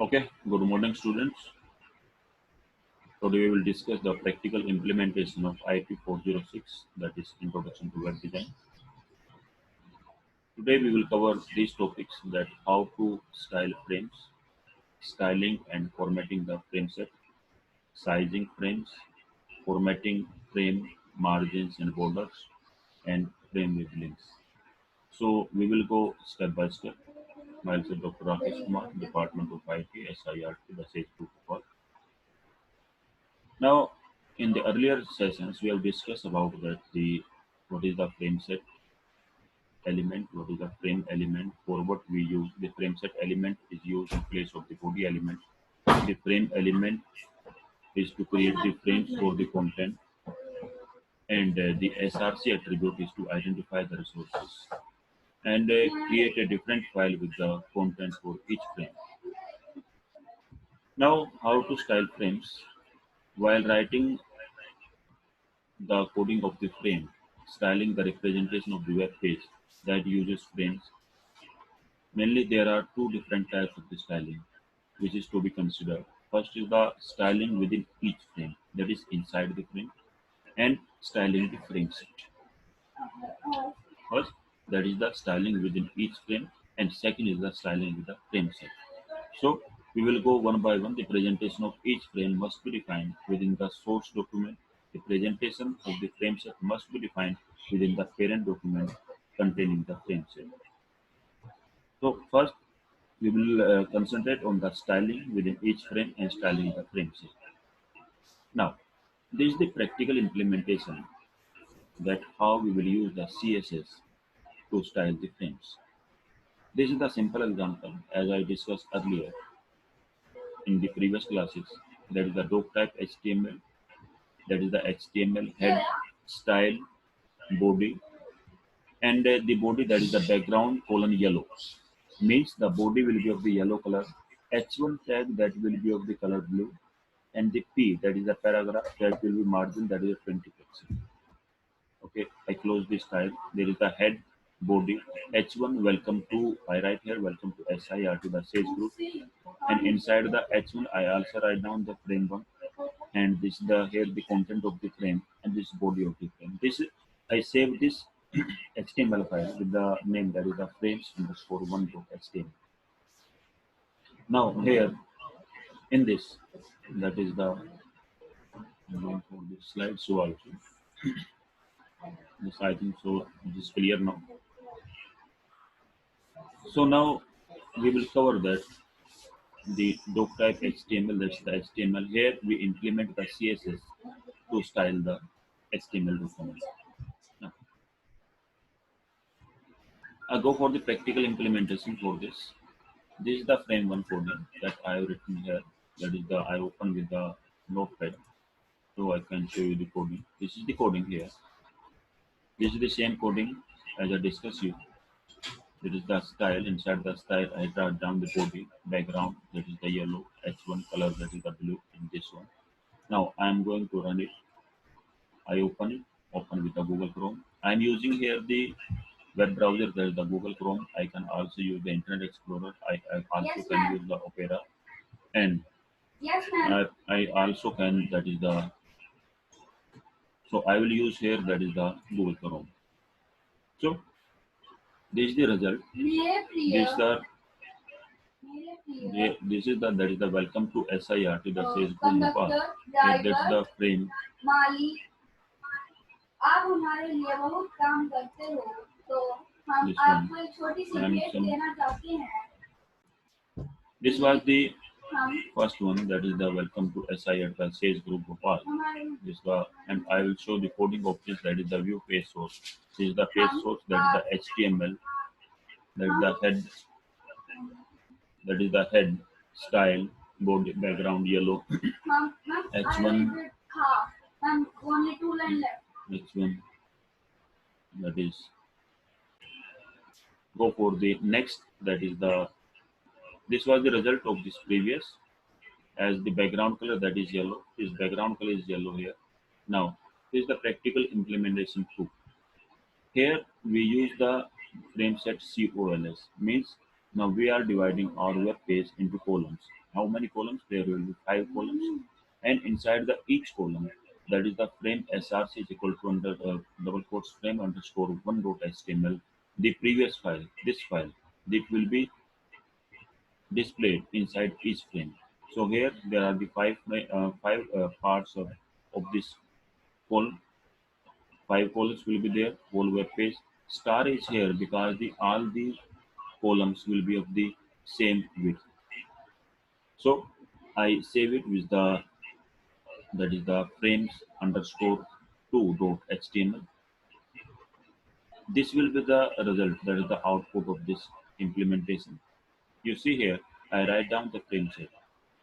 Okay, good morning, students. Today we will discuss the practical implementation of IP 406, that is Introduction to Web Design. Today we will cover these topics that how to style frames, styling and formatting the frame set, sizing frames, formatting frame margins and borders, and frame with links. So we will go step by step. Myself, Dr. Rakesh Kumar, Department of IT, SIRT, the SAGE Group of Work. Now, in the earlier sessions, we have discussed about that the what is the frame set element, what is the frame element, for what we use. The frame set element is used in place of the body element. The frame element is to create the frames for the content, and the SRC attribute is to identify the resources and create a different file with the content for each frame. Now, how to style frames while writing the coding of the frame, styling the representation of the web page that uses frames. Mainly, there are two different types of the styling which is to be considered. First is the styling within each frame, that is inside the frame, and styling the frame set. First, that is the styling within each frame, and second is the styling with the frame set. So, we will go one by one. The presentation of each frame must be defined within the source document. The presentation of the frame set must be defined within the parent document containing the frame set. So, first, we will concentrate on the styling within each frame and styling the frame set. Now, this is the practical implementation that how we will use the CSS to style the frames. This is the simple example as I discussed earlier in the previous classes. That is the doc type HTML, that is the HTML head, style, body, and the body, that is the background colon yellow, means the body will be of the yellow color. H1 tag, that will be of the color blue, and the P, that is the paragraph, that will be margin, that is a 20 pixel. Okay, I close this style. There is the head, body, H1, welcome to, I write here welcome to SIRT, the Sage Group, and inside the H1 I also write down the frame one, and this is the here the content of the frame, and this body of the frame. This I save this HTML file with the name, that is the frames underscore one dot HTML. Now here in this, that is the I'm going for this slide so also. This I think so it is clear now. So now we will cover that the doc type HTML, that's the HTML. Here we implement the CSS to style the HTML document. Now, I go for the practical implementation for this. This is the frame one coding that I have written here. That is the I open with the notepad so I can show you the coding. This is the coding here. This is the same coding as I discussed you. It is the style. Inside the style, I write down the body background, that is the yellow, H1 color, that is the blue in this one. Now I am going to run it. I open with the Google Chrome. I am using here the web browser, that is the Google Chrome. I can also use the Internet Explorer. I also can use the Opera, and I also can, that is the, so I will use here, that is the Google Chrome. So this is the result. This is the that is the welcome to SIRT, the says group Nepal. That's the frame. आप हमारे लिए बहुत काम करते हो तो हम आपको एक छोटी सी भेंट देना चाहते हैं. This was the first one, that is the welcome to SIRT, the Sage Group Bhopal. This was, and I will show the coding of this, that is the view page source. This is the page source, that is the HTML, that is the head, that is the head, style, body, background yellow, H1, H1, that is, go for the next, that is the, this was the result of this previous, as the background color, that is yellow, this background color is yellow here. Now, this is the practical implementation too. Here we use the frame set COLS, means Now we are dividing our web page into columns. How many columns? There will be 5 columns. And inside the each column, that is the frame src is equal to under double quotes frame underscore one dot html. The previous file, this file, it will be displayed inside each frame. So here there are the five parts of this column. 5 columns will be there. Whole web page. Star is here because the all the columns will be of the same width. So I save it with the that is the frames underscore 2 dot html. This will be the result, that is the output of this implementation. You see here, I write down the frame set.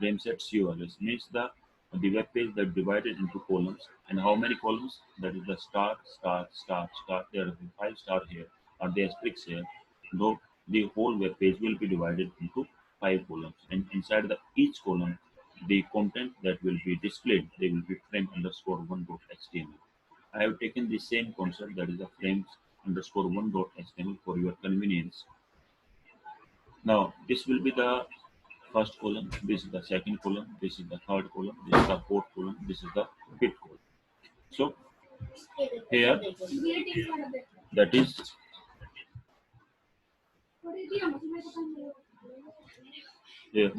Frame set COLS means the web page that divided into columns. And how many columns? That is the star, star, star, star. There are 5 star here, or the asterisk here. Though the whole web page will be divided into 5 columns. And inside the each column, the content that will be displayed, they will be frame underscore one dot html. I have taken the same concept, that is the frames underscore one dot html for your convenience. Now this will be the first column, this is the second column, this is the third column, this is the fourth column, this is the fifth column. So here that is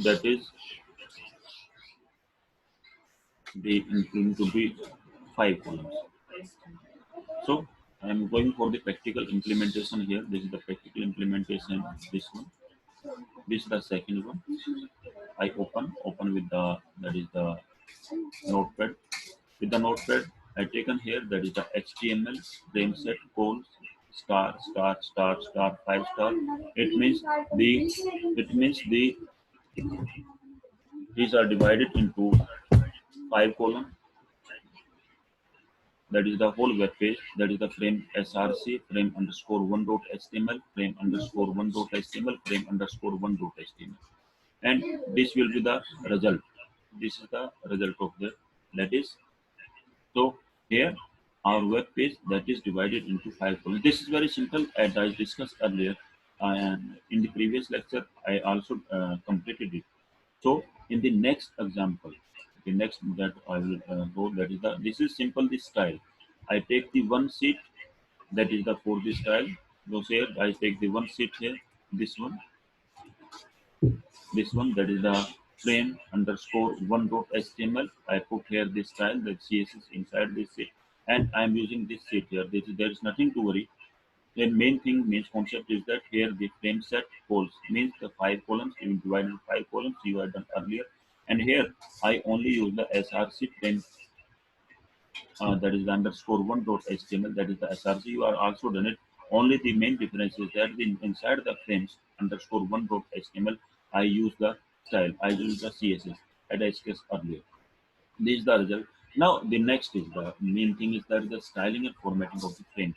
that is the going to be 5 columns. So I am going for the practical implementation here. This is the practical implementation. This one. This is the second one. I open with the that is the notepad. With the notepad, I taken here that is the HTML frame set goals star star star star 5 star. It means the these are divided into 5 columns. That is the whole web page. That is the frame src frame underscore one dot html frame underscore one dot html frame underscore one dot html. And this will be the result. This is the result of that is. So here our web page that is divided into 5 columns. This is very simple as I discussed earlier, and in the previous lecture I also completed it. So in the next example, the next that I will go, that is the this is simple this style. I take the one sheet, that is the for this style. So here I take the one sheet here, this one, that is the frame underscore one dot html. I put here this style, the css inside this sheet, and I am using this sheet here. There is nothing to worry. The main thing means concept is that here the frame set holds means the 5 columns you divide into 5 columns you have done earlier, and here I only use the src frame that is the underscore one dot html, that is the src. You are also done it. Only the main difference is that inside the frames underscore one dot html I use the style. I use the css as I discussed earlier. This is the result. Now the next is the main thing is that the styling and formatting of the frames.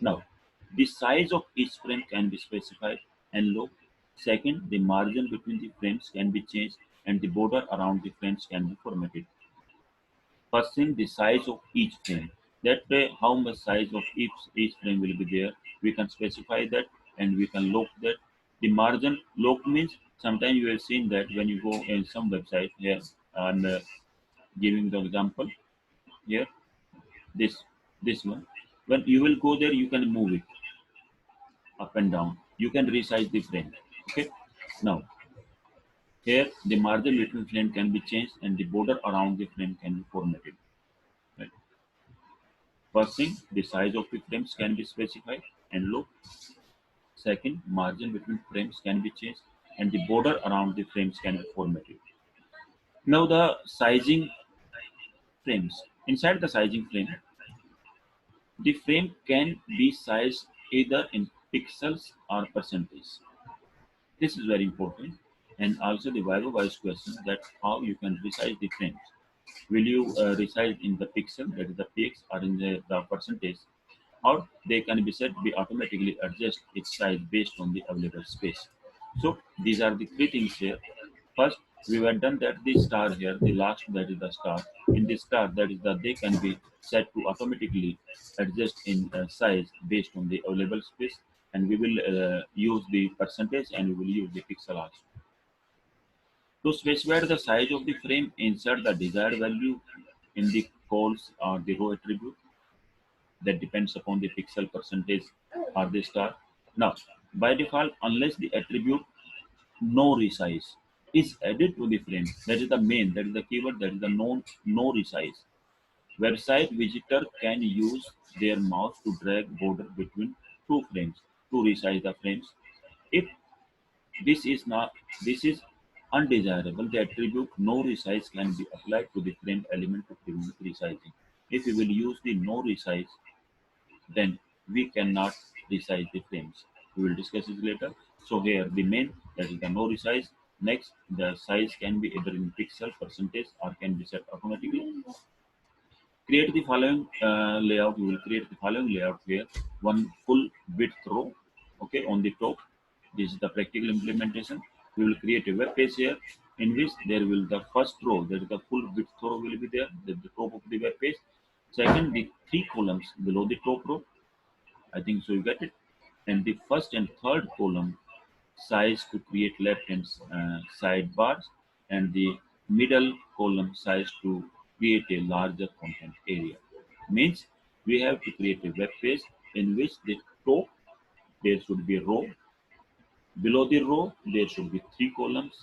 Now, the size of each frame can be specified and low. Second, the margin between the frames can be changed and the border around the frames can be formatted. First thing, the size of each frame. That way, how much size of each frame will be there. We can specify that and we can lock that. The margin lock means sometimes you have seen that when you go in some website here and giving the example here, this one. When you will go there, you can move it up and down. You can resize the frame. Okay. Now here the margin between frame can be changed and the border around the frame can be formatted. Right. First thing, the size of the frames can be specified and low. Second, margin between frames can be changed and the border around the frames can be formatted. Now the sizing frames. Inside the sizing frame, the frame can be sized either in pixels or percentage. This is very important. And also the Viva Voice question that how you can resize the frames. Will you resize in the pixel, that is the px, or in the percentage, or they can be set be automatically adjust its size based on the available space. So these are the 3 things here. First, we were done that this star here, the last that is the star. In this star, that is that they can be set to automatically adjust in size based on the available space. and we will use the percentage, and we will use the pixel also. To specify the size of the frame, insert the desired value in the calls or the row attribute that depends upon the pixel percentage or the star. Now, by default, unless the attribute no resize is added to the frame, that is the main, that is the keyword, that is the known no resize. Website visitor can use their mouse to drag border between two frames to resize the frames. If this is not this is undesirable, the attribute no resize can be applied to the frame element to prevent resizing. If we will use the no resize, then we cannot resize the frames. We will discuss it later. So here the main, that is the no resize. Next, the size can be either in pixel percentage or can be set automatically. Create the following layout. We will create the following layout here. One full width row, okay, on the top. This is the practical implementation. We will create a web page here in which there will the first row, that is the full width row will be there, at the top of the web page. Second, the three columns below the top row. I think so you get it. And the first and third column size to create left hand sidebars, and the middle column size to create a larger content area. Means we have to create a web page in which the top there should be a row, below the row there should be three columns,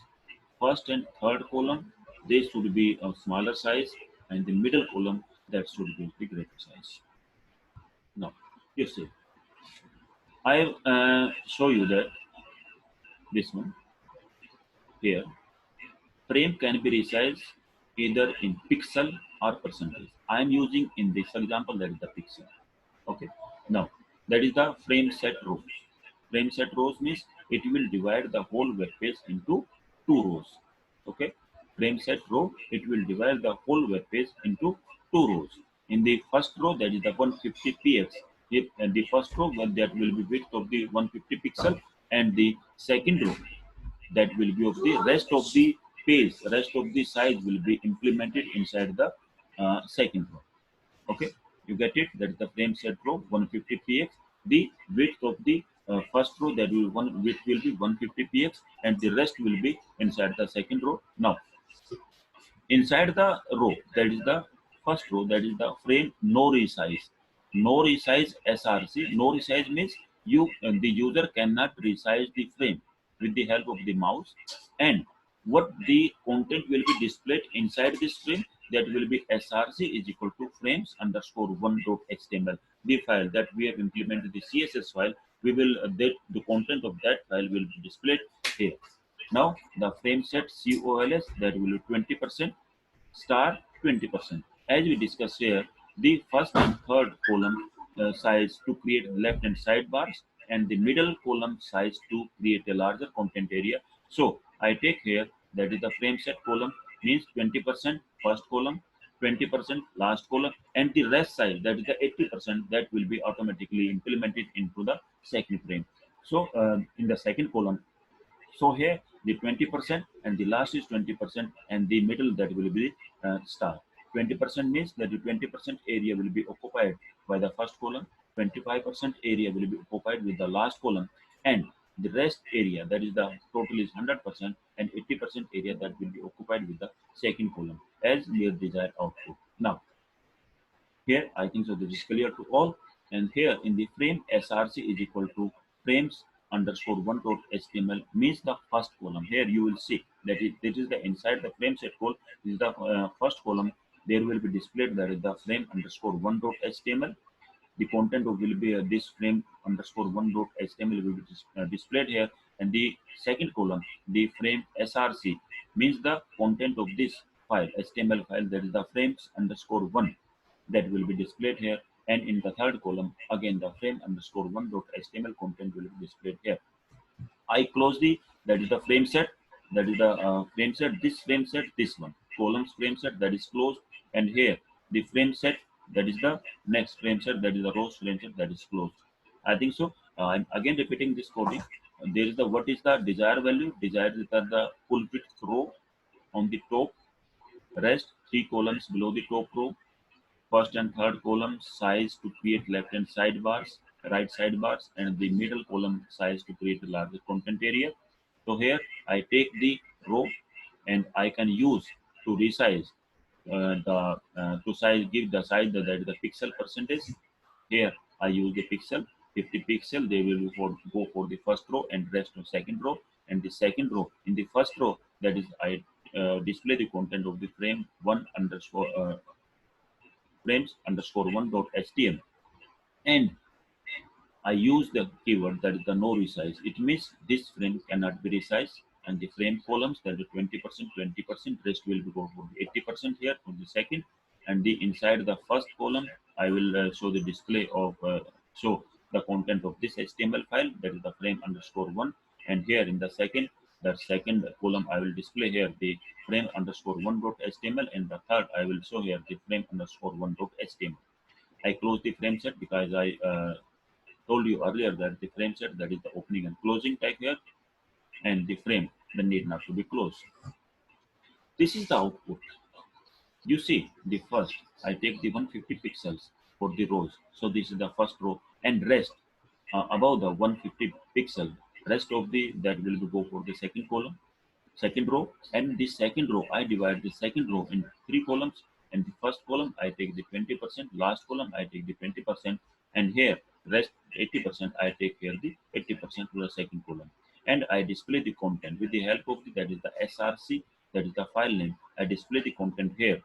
first and third column they should be of smaller size, and the middle column that should be the greater size. Now you see, I show you that this one here. Frame can be resized either in pixel or percentage. I am using in this example that is the pixel. Okay. Now that is the frame set rows. Frame set rows means it will divide the whole web page into two rows. Okay. Frame set row, it will divide the whole web page into two rows. In the first row, that is the 150 px. If the first row, well, that will be width of the 150 pixel, and the second row, that will be of the rest of the page, rest of the size will be implemented inside the second row. Okay, you get it. That is the frame set row 150 px. The width of the first row, that will one width will be 150 px, and the rest will be inside the second row. Now inside the row, that is the first row, that is the frame no resize. No resize src. No resize means you the user cannot resize the frame with the help of the mouse, and what the content will be displayed inside this frame, that will be src is equal to frames underscore one dot html. The file that we have implemented, the css file, we will that the content of that file will be displayed here. Now the frame set COLS, that will be 20% star 20%. As we discussed here, the first and third column size to create left and sidebars, and the middle column size to create a larger content area. So I take here, that is the frame set column means 20% first column, 20% last column, and the rest size, that is the 80%, that will be automatically implemented into the second frame. So in the second column, so here the 20% and the last is 20%, and the middle, that will be star. 20% means that the 20% area will be occupied by the first column, 25% area will be occupied with the last column, and the rest area, that is the total is 100%, and 80% area that will be occupied with the second column as your desired output. Now here, I think so this is clear to all. And here in the frame src is equal to frames underscore one dot html means the first column. Here you will see that this is the inside the frame set call. This is the first column. There will be displayed that is the frame underscore one dot html. The content of will be this frame underscore one dot html will be displayed here. And the second column, the frame src means the content of this file, html file, that is the frames underscore one, that will be displayed here. And in the third column, again the frame underscore one dot html content will be displayed here. I close the, that is the frame set, that is the frame set, this frame set, this one columns frame set, that is closed. And here the frame set, that is the next frame set, that is the rows frame set, that is closed. I think so. I'm again repeating this coding. There is the what is the desired value. Desired is that the full width row on the top, rest three columns below the top row, first and third column size to create left hand sidebars, right sidebars and the middle column size to create a larger content area. So here I take the row and I can use to resize the to size give the size that is the pixel percentage. Here I use the pixel 50 pixel. They will go for the first row and rest of second row. And the second row in the first row that is I display the content of the frame one underscore frames underscore one dot html, and I use the keyword that is the no resize. It means this frame cannot be resized, and the frame columns that is 20%, 20%, rest will be go for 80% here for the second, and the inside the first column I will show the display of show the content of this HTML file that is the frame underscore one, and here in the second column I will display here the frame underscore one dot HTML, and the third I will show here the frame underscore one dot HTML. I close the frame set because I told you earlier that the frame set that is the opening and closing tag here, and the frame that need not to be closed. This is the output. You see the first I take the 150 pixels for the rows, so this is the first row, and rest above the 150 pixel, rest of the that will be go for the second column, second row, and the second row I divide the second row in three columns, and the first column I take the 20%, last column I take the 20%, and here rest 80% I take here the 80% to the second column, and I display the content with the help of the, that is the src, that is the file name. I display the content here,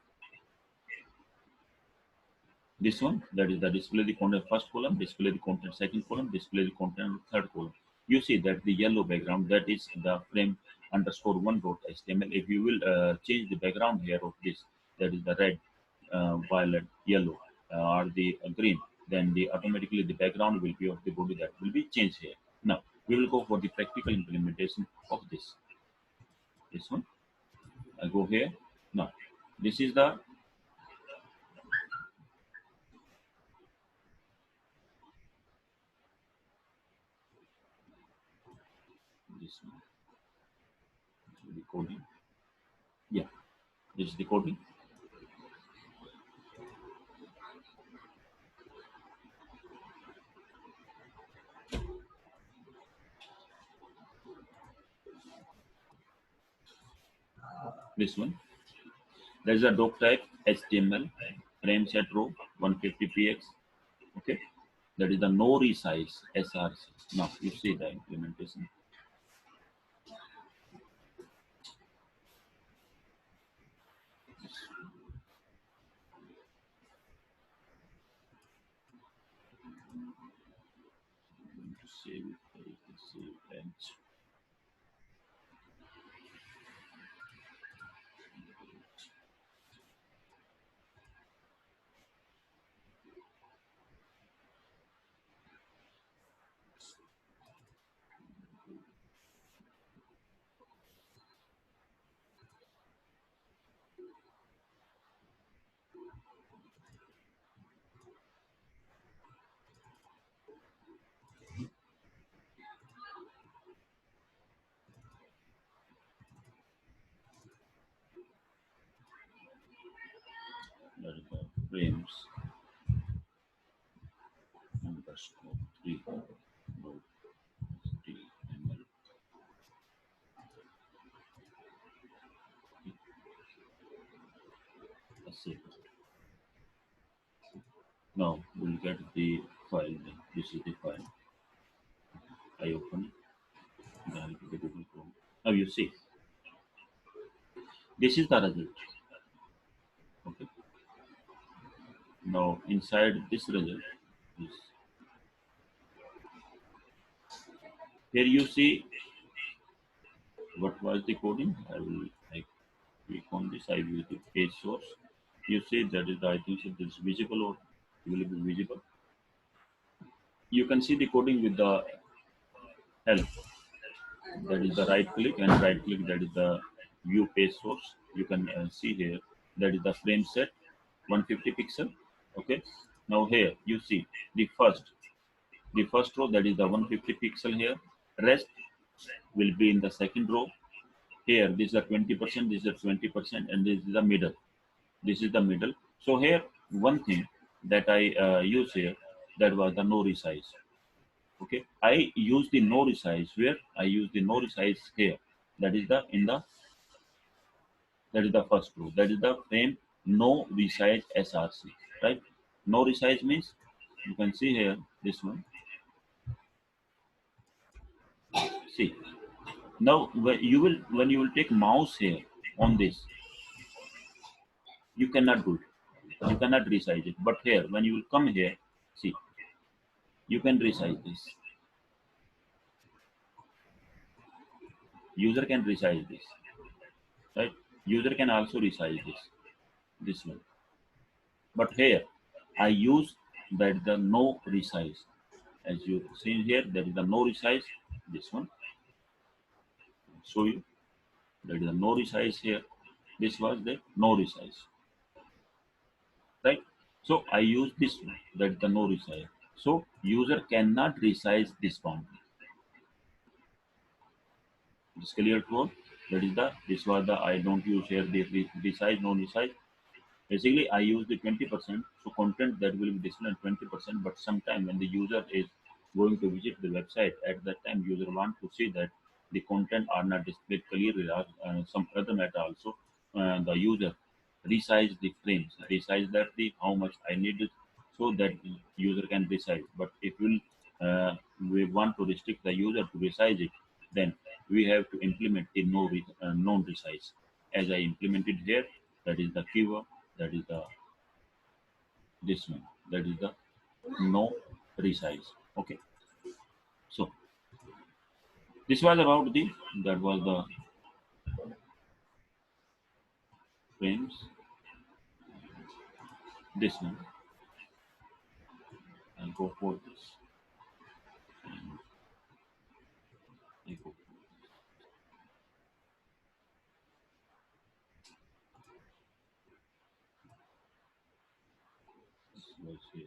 this one that is the display the content first column, display the content second column, display the content third column. You see that the yellow background that is the frame underscore one dot html. If you will change the background here of this, that is the red, violet, yellow, or the green, then the automatically the background will be of the body that will be changed here. Now we will go for the practical implementation of this one. I go here. Now this is the this one, the coding. Yeah, this is the coding. This one. There is a doc type HTML frame set row 150px. Okay, that is the no resize src. Now you see the implementation. Save it, save and that is the frames underscore three dot html. Save it. Now we'll get the file. This is the file. I open it. Then to the Google Chrome. Now you see this is the result. Okay. Now inside this result, is here you see what was the coding. I click on this. I use the page source. You see that is the, I think it is visible or will be visible. You can see the coding with the help. That is the right click and right click. That is the view page source. You can see here that is the frame set 150 pixel. Okay. Now here you see the first row that is the 150 pixel here. Rest will be in the second row. Here this is a 20%, this is a 20%, and this is the middle. This is the middle. So here one thing that I use here, that was the no resize. Okay, I use the no resize where I use the no resize here. That is the in the that is the first row. That is the frame no resize SRC, right? No resize means you can see here this one. See now when you will take mouse here on this, you cannot do it. You cannot resize it. But here when you will come here, see you can resize this. User can resize this, right? User can also resize this one. But here I use that the no resize. As you see here, there is the no resize. This one show you there is a no resize here. This was the no resize, right? So I use this one that is the no resize. So user cannot resize this boundary. This clear to all? That is the this was the I don't use here the resize no resize. Basically, I use the 20%, so content that will be displayed 20%, but sometime when the user is going to visit the website, at that time user want to see that the content are not displayed clearly, or some other matter also, the user resize the frames, resize that the how much I need it, so that the user can resize. But if we want to restrict the user to resize it, then we have to implement the non resize. As I implemented here, that is the keyword, that is the this one, that is the no resize. Okay, so this was about the that was the frames. This one I'll go for this and I go for this was here.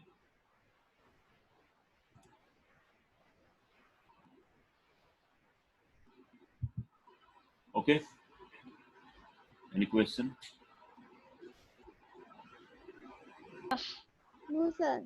Okay, any question? No, sir.